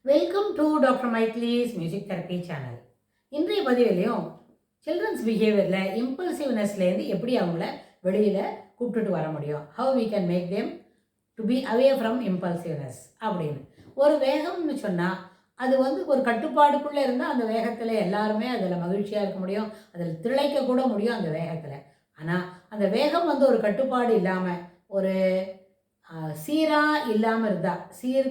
Welcome to doctor மைத்லிஸ் music therapy channel. இன்றைய பதிவிலையும் சில்ட்ரன்ஸ் பிஹேவியரில் இம்பல்சிவ்னஸ்லேருந்து எப்படி அவங்கள வெளியில் கூப்பிட்டுட்டு வர முடியும், how we can make them to be away from impulsiveness அப்படின்னு. ஒரு வேகம்னு சொன்னால் அது ஒரு கட்டுப்பாடுக்குள்ளே இருந்தால் அந்த வேகத்தில் எல்லாருமே அதில் மகிழ்ச்சியாக இருக்க முடியும், அதில் திளைக்க கூட முடியும் அந்த வேகத்தில். ஆனால் அந்த வேகம் ஒரு கட்டுப்பாடு இல்லாமல் ஒரு சீராக இல்லாமல் இருந்தால், சீர்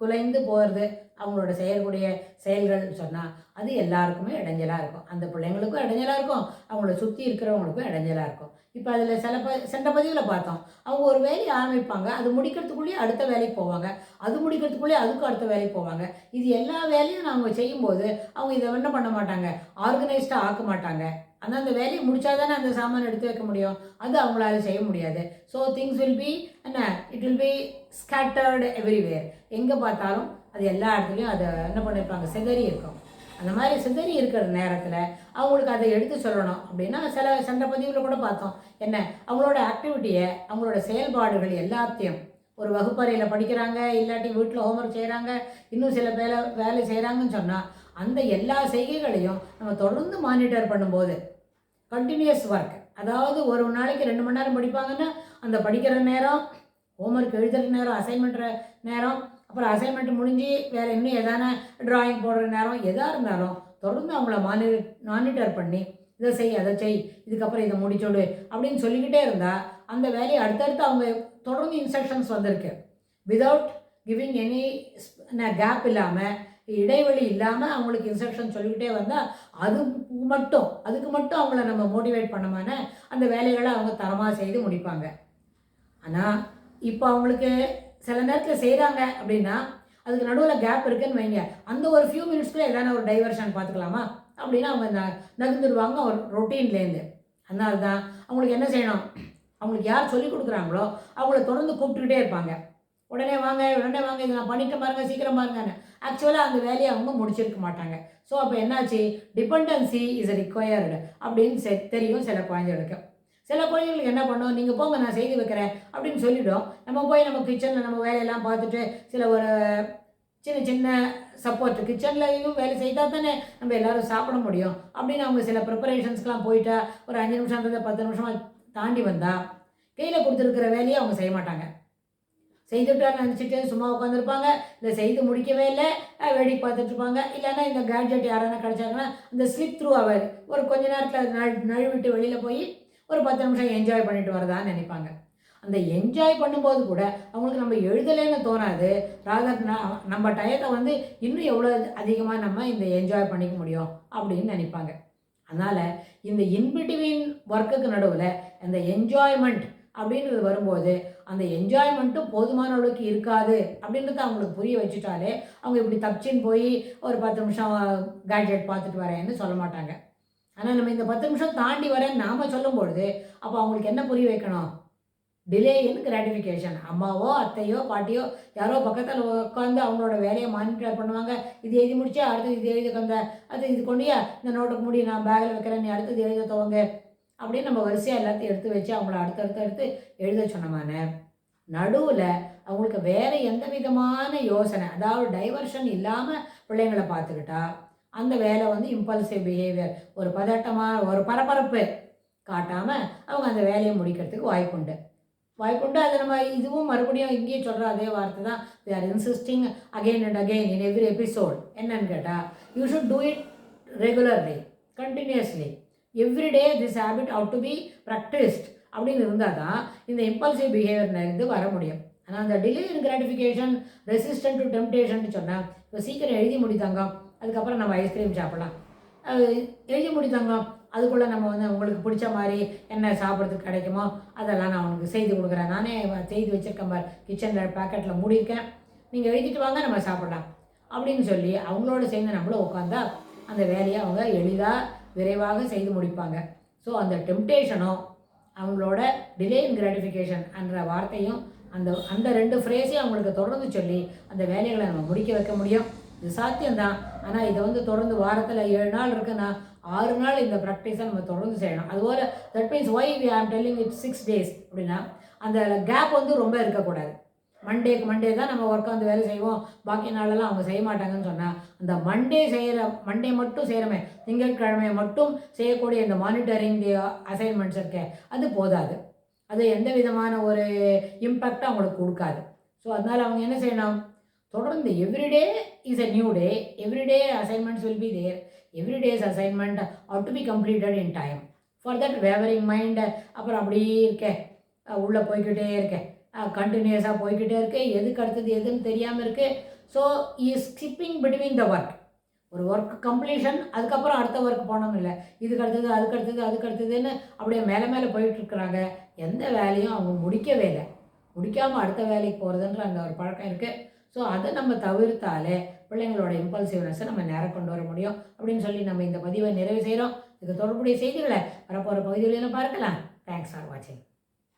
குலைந்து போகிறது அவங்களோட செய்யக்கூடிய செயல்கள் சொன்னால் அது எல்லாருக்குமே இடைஞ்சலாக இருக்கும். அந்த பிள்ளைங்களுக்கும் இடைஞ்சலாக இருக்கும், அவங்கள சுற்றி இருக்கிறவங்களுக்கும் இடைஞ்சலாக இருக்கும். இப்போ அதில் சென்ற பதிவில் பார்த்தோம், அவங்க ஒரு வேலையை ஆரம்பிப்பாங்க, அது முடிக்கிறதுக்குள்ளேயே அடுத்த வேலைக்கு போவாங்க, அது முடிக்கிறதுக்குள்ளேயே அதுக்கும் அடுத்த வேலைக்கு போவாங்க. இது எல்லா வேலையும் அவங்க செய்யும்போது அவங்க இதை என்ன பண்ண மாட்டாங்க, ஆர்கனைஸ்டாக ஆக்க மாட்டாங்க. ஆனால் அந்த வேலையை முடித்தா தானே அந்த சாமான் எடுத்து வைக்க முடியும், அது அவங்களால செய்ய முடியாது. So things will be it will be scattered everywhere. எங்கே பார்த்தாலும் அது எல்லா இடத்துலையும் அதை என்ன பண்ணியிருப்பாங்க, சிதறி இருக்கும். அந்த மாதிரி சிதறி இருக்கிற நேரத்தில் அவங்களுக்கு அதை எடுத்து சொல்லணும் அப்படின்னா, சென்ற பதிவில் கூட பார்த்தோம் என்ன, அவங்களோட ஆக்டிவிட்டியை, அவங்களோட செயல்பாடுகள் எல்லாத்தையும், ஒரு வகுப்பறையில் படிக்கிறாங்க, இல்லாட்டி வீட்டில் ஹோம்ஒர்க் செய்கிறாங்க, இன்னும் சில வேலை செய்கிறாங்கன்னு சொன்னால் அந்த எல்லா செய்கைகளையும் நம்ம தொடர்ந்து மானிட்டர் பண்ணும்போது, கண்டினியூஸ் ஒர்க், அதாவது ஒரு நாளைக்கு 2 மணி நேரம் படிப்பாங்கன்னா அந்த படிக்கிற நேரம், ஹோம்ஒர்க் எழுதுகிற நேரம், அசைன்மெண்ட் நேரம், அப்புறம் அசைன்மெண்ட் முடிஞ்சு வேறு இன்னும் எதான ட்ராயிங் போடுற நேரம், எதாக இருந்தாலும் தொடர்ந்து அவங்கள மானிட்டர் பண்ணி இதை செய், அதை செய், இதுக்கப்புறம் இதை முடிச்சோடு அப்படின்னு சொல்லிக்கிட்டே இருந்தால் அந்த வேலையை அடுத்தடுத்து அவங்க தொடர்ந்து இன்ஸ்ட்ரக்ஷன்ஸ் வந்திருக்கு. விதவுட் கிவிங் எனி கேப் இல்லாமல், இடைவெளி இல்லாமல் அவங்களுக்கு இன்ஸ்ட்ரக்ஷன் சொல்லிக்கிட்டே வந்தால் அதுக்கு மட்டும் அவங்கள நம்ம மோட்டிவேட் பண்ணமான அந்த வேலைகளை அவங்க தரமாக செய்து முடிப்பாங்க. ஆனால் இப்போ அவங்களுக்கு சில நேரத்தில் செய்கிறாங்க அப்படின்னா அதுக்கு நடுவில் கேப் இருக்குதுன்னு வைங்க, அந்த ஒரு ஃபியூ மினிட்ஸ்க்குள்ளே எதான ஒரு டைவர்ஷன் பார்த்துக்கலாமா அப்படின்னு அவங்க நகர்ந்துடுவாங்க ஒரு ரொட்டீன்லேருந்து. அதனால தான் அவங்களுக்கு என்ன செய்யணும், அவங்களுக்கு யார் சொல்லிக் கொடுக்குறாங்களோ அவங்கள தொடர்ந்து கூப்பிட்டுக்கிட்டே இருப்பாங்க. உடனே வாங்க இதை நான் பண்ணிட்டு பாருங்க, சீக்கிரம் பாருங்கன்னு. ஆக்சுவலாக அந்த வேலையை அவங்க முடிச்சிருக்க மாட்டாங்க. ஸோ அப்போ என்னாச்சு, டிபெண்டன்சி இஸ் ரிக்வயர்டு அப்படின்னு தெரியும் சில குழந்தைகளுக்கு. சில குழந்தைகளுக்கு என்ன பண்ணோம், நீங்கள் போங்க நான் செய்து வைக்கிறேன் அப்படின்னு சொல்லிவிடும். நம்ம போய் நம்ம கிச்சனில் நம்ம வேலையெல்லாம் பார்த்துட்டு சில ஒரு சின்ன சப்போர்ட், கிச்சன்லையும் வேலை செய்தால் தானே நம்ம எல்லோரும் சாப்பிட முடியும் அப்படின்னு அவங்க சில ப்ரிப்பரேஷன்ஸ்க்கெலாம் போயிட்டா ஒரு 5 நிமிஷம்ன்றதை 10 நிமிஷமாக தாண்டி வந்தால் கையில் கொடுத்துருக்கிற வேலையை அவங்க செய்ய மாட்டாங்க. செய்துட்டான்னு நினச்சிட்டு சும்மா உட்காந்துருப்பாங்க, இல்லை செய்து முடிக்கவே இல்லை, வேடிக்கை பார்த்துட்ருப்பாங்க. இல்லைன்னா இந்த கேட்ஜெட் யாரானா கிடச்சாங்கன்னா இந்த ஸ்லிப் த்ரூ அவர் ஒரு கொஞ்ச நேரத்தில் நழுவிட்டு வெளியில் போய் ஒரு 10 நிமிஷம் என்ஜாய் பண்ணிட்டு வரதான்னு நினைப்பாங்க. அந்த என்ஜாய் பண்ணும்போது கூட அவங்களுக்கு நம்ம எழுதலைன்னு தோணாது, ராதர் நம்ம டயத்தை இன்னும் எவ்வளோ அதிகமாக நம்ம இந்த என்ஜாய் பண்ணிக்க முடியும் அப்படின்னு நினைப்பாங்க. அதனால் இந்த இன்பிட்வீன் ஒர்க்குக்கு நடுவில் அந்த என்ஜாய்மெண்ட் அப்படின்றது வரும்போது அந்த என்ஜாய்மெண்ட்டும் போதுமான அளவுக்கு இருக்காது அப்படின்றத அவங்களுக்கு புரிய வச்சுட்டாலே அவங்க இப்படி தப்பிச்சின்னு போய் ஒரு 10 நிமிஷம் கேட்ஜெட் பார்த்துட்டு வரேன்னு சொல்ல மாட்டாங்க. ஆனால் நம்ம இந்த 10 நிமிஷம் தாண்டி வரேன்னு நாம் சொல்லும்பொழுது அப்போ அவங்களுக்கு என்ன புரிய வைக்கணும், டிலே இன் கிராட்டிஃபிகேஷன். அம்மாவோ அத்தையோ பாட்டியோ யாரோ பக்கத்தில் உட்காந்து அவங்களோட வேலையை மானிட்டர் பண்ணுவாங்க. இது எழுதி முடிச்சா அடுத்தது இது எழுதி கொண்ட, அது இது கொண்டியா இந்த நோட்டுக்கு முடி நான் பேக்கில் வைக்கிறேன், நீ அடுத்தது எழுத துவங்க அப்படின்னு நம்ம வரிசையாக எல்லாத்தையும் எடுத்து வச்சு அவங்கள அடுத்தடுத்து எழுத சொன்னமான நடுவில் அவங்களுக்கு வேறு எந்த விதமான யோசனை, அதாவது டைவர்ஷன் இல்லாமல் பிள்ளைங்களை பார்த்துக்கிட்டா அந்த வேலை இம்பல்சிவ் பிஹேவியர், ஒரு பதட்டமாக ஒரு பரபரப்பு காட்டாமல் அவங்க அந்த வேலையை முடிக்கிறதுக்கு வாய்ப்புண்டு. அது நம்ம இதுவும் மறுபடியும் இங்கேயே சொல்கிற அதே வார்த்தை தான், they are insisting again and again in every episode. என்னன்னு கேட்டால், you should do it regularly, continuously, every day this habit ought to be practised அப்படின்னு இருந்தால் தான் இந்த இம்பல்சிவ் பிஹேவியர்லேருந்து வர முடியும். ஆனால் அந்த delay in gratification, resistant to temptation சொன்னால், இப்போ சீக்கிரம் எழுதி முடித்தாங்க, அதுக்கப்புறம் நம்ம ஐஸ்கிரீம் சாப்பிட்லாம், எழுதி முடித்தாங்க அதுக்குள்ளே நம்ம உங்களுக்கு பிடிச்ச மாதிரி என்ன சாப்பிட்றதுக்கு கிடைக்குமோ அதெல்லாம் நான் உங்களுக்கு செய்து கொடுக்குறேன், நானே செய்து வச்சுருக்கேன் பார், கிச்சனில் பேக்கெட்டில் மூடியிருக்கேன், நீங்கள் எழுதிட்டு வாங்க நம்ம சாப்பிட்லாம் அப்படின்னு சொல்லி அவங்களோட சேர்ந்து நம்மளும் உட்காந்தா அந்த வேலையை அவங்க எளிதாக விரைவாக செய்து முடிப்பாங்க. ஸோ அந்த டெம்டேஷனும் அவங்களோட டிலே இன் கிராட்டிஃபிகேஷன் என்ற வார்த்தையும் அந்த 2 ஃப்ரேஸையும் அவங்களுக்கு தொடர்ந்து சொல்லி அந்த வேலைகளை நம்ம முடிக்க வைக்க முடியும். இது சாத்தியம்தான். ஆனால் இதை தொடர்ந்து வாரத்தில் 7 நாள் இருக்குன்னா 6 நாள் இந்த ப்ராக்டிஸை நம்ம தொடர்ந்து செய்யணும். அதுபோல் that means why we am telling it 6 days அப்படின்னா அந்த கேப் ரொம்ப இருக்கக்கூடாது. மண்டே தான் நம்ம உட்காந்து வேலை செய்வோம், பாக்கி நாளெல்லாம் அவங்க செய்ய மாட்டாங்கன்னு சொன்னால், அந்த மண்டே மட்டும் செய்கிறோமே, திங்கட்கிழமை மட்டும் செய்யக்கூடிய இந்த மானிட்டரிங் தி அசைன்மெண்ட்ஸ் இருக்க அது போதாது. அது எந்த விதமான ஒரு இம்பேக்டும் அவங்களுக்கு கொடுக்காது. ஸோ அதனால் அவங்க என்ன செய்யணும், தொடர்ந்து everyday is a new day, everyday assignments will be there, everyday's assignment are to be completed in time. For that wavering mind அப்புறம் அப்படியே இருக்கேன், உள்ளே போய்கிட்டே இருக்கேன், கண்டினியூஸாக போய்கிட்டே இருக்கேன், எதுக்கு அடுத்தது எதுன்னு தெரியாமல் இருக்குது. So is skipping between the work. ஒரு ஒர்க் கம்ப்ளீஷன், அதுக்கப்புறம் அடுத்த ஒர்க் போனோம் இல்லை, இதுக்கு அடுத்தது அதுக்கு அடுத்தது அதுக்கு அடுத்ததுன்னு அப்படியே மேலே மேலே போயிட்டுருக்குறாங்க. எந்த வேலையும் அவங்க முடிக்கவே இல்லை. முடிக்காமல் அடுத்த வேலைக்கு போகிறதுன்ற அந்த ஒரு பழக்கம் இருக்குது. ஸோ அதை நம்ம தவிர்த்தாலே பிள்ளைங்களோட இம்பல்சிவ்னஸை நம்ம நேரம் கொண்டு வர முடியும் அப்படின்னு சொல்லி நம்ம இந்த பதிவை நிறைவு செய்கிறோம். இதுக்கு தொடர்புடைய செய்திகளை வரப்போகிற பகுதிகளிலும் பார்க்கலாம். தேங்க்ஸ் ஃபார் வாட்சிங்.